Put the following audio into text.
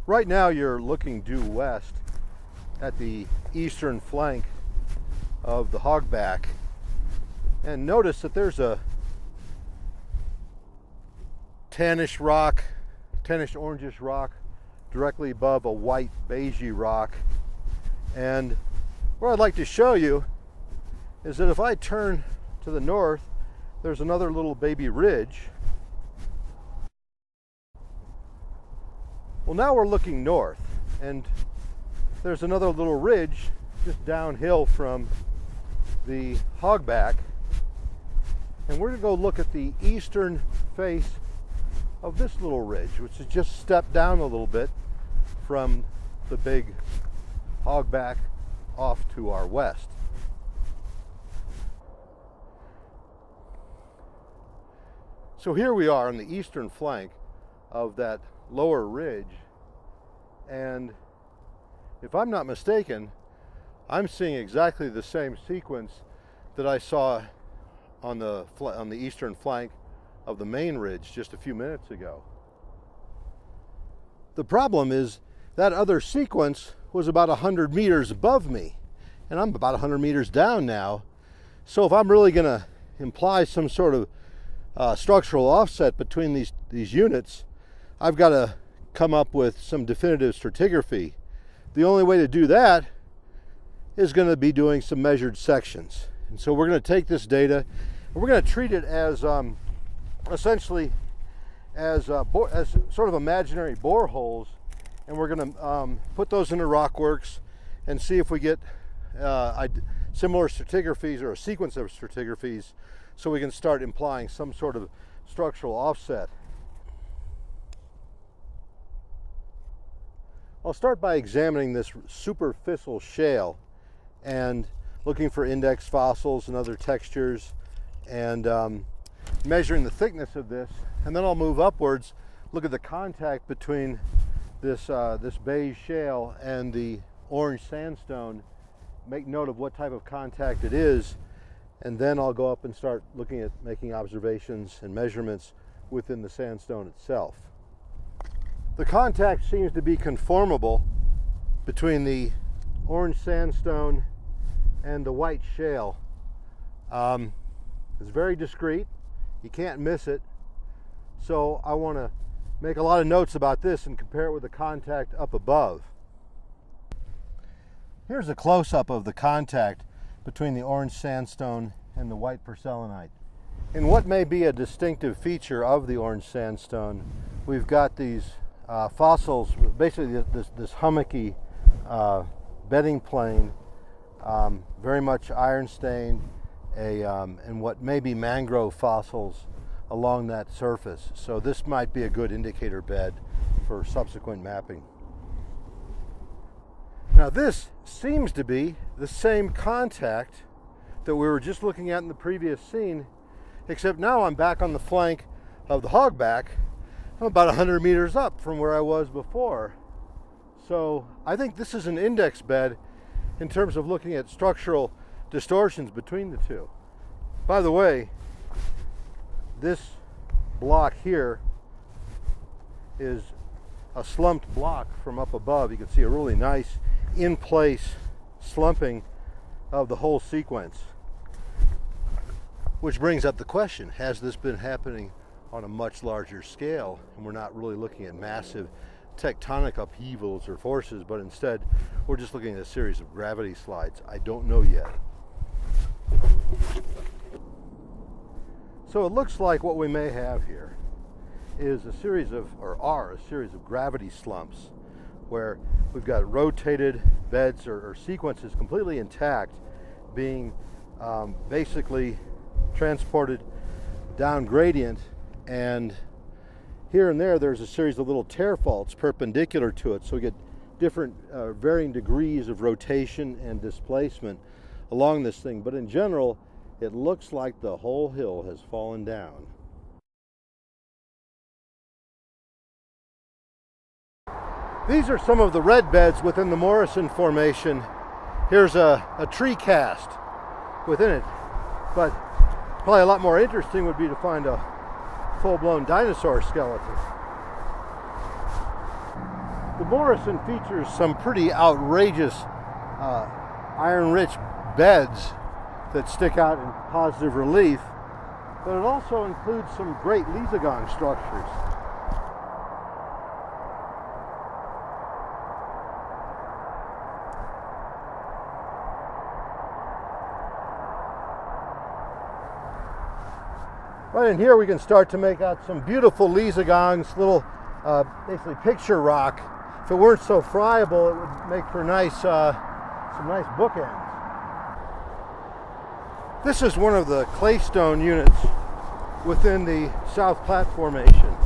Right now you're looking due west at the eastern flank of the hogback, and notice that there's a tannish orangish rock directly above a white beigey rock. And what I'd like to show you is that if I turn to the north, there's another little baby ridge. Well, now we're looking north, and there's another little ridge just downhill from the hogback. And we're going to go look at the eastern face of this little ridge, which is just stepped down a little bit from the big hogback off to our west. So here we are on the eastern flank of that lower ridge, and if I'm not mistaken, I'm seeing exactly the same sequence that I saw on the eastern flank of the main ridge just a few minutes ago. The problem is that other sequence was about 100 meters above me, and I'm about 100 meters down now. So if I'm really going to imply some sort of structural offset between these units, I've got to come up with some definitive stratigraphy. The only way to do that is going to be doing some measured sections. And so we're going to take this data and we're going to treat it as essentially as sort of imaginary boreholes, and we're going to put those into Rockworks and see if we get similar stratigraphies or a sequence of stratigraphies, so we can start implying some sort of structural offset. I'll start by examining this superficial shale and looking for index fossils and other textures, and measuring the thickness of this, and then I'll move upwards, look at the contact between this beige shale and the orange sandstone, make note of what type of contact it is, and then I'll go up and start looking at making observations and measurements within the sandstone itself. The contact seems to be conformable between the orange sandstone and the white shale. It's very discreet, you can't miss it, so I want to make a lot of notes about this and compare it with the contact up above. Here's a close-up of the contact between the orange sandstone and the white porcelainite. In what may be a distinctive feature of the orange sandstone, we've got these fossils, basically this hummocky bedding plane, very much iron stained, and what may be mangrove fossils along that surface. So this might be a good indicator bed for subsequent mapping. Now this seems to be the same contact that we were just looking at in the previous scene, except now I'm back on the flank of the hogback. I'm about 100 meters up from where I was before. So I think this is an index bed in terms of looking at structural distortions between the two. By the way, this block here is a slumped block from up above. You can see a really nice in-place slumping of the whole sequence, which brings up the question, has this been happening on a much larger scale, and we're not really looking at massive tectonic upheavals or forces, but instead we're just looking at a series of gravity slides? I don't know yet. So it looks like what we may have here is a series of gravity slumps where we've got rotated beds or sequences completely intact being basically transported down gradient, and here and there's a series of little tear faults perpendicular to it, so we get different varying degrees of rotation and displacement along this thing, but in general it looks like the whole hill has fallen down. These are some of the red beds within the Morrison Formation. Here's a tree cast within it, but probably a lot more interesting would be to find a full-blown dinosaur skeleton. The Morrison features some pretty outrageous iron-rich beds that stick out in positive relief, but it also includes some great Lisagong structures. Right in here we can start to make out some beautiful Lisagongs, little basically picture rock. If it weren't so friable, it would make for nice, some nice bookends. This is one of the claystone units within the South Platte Formation.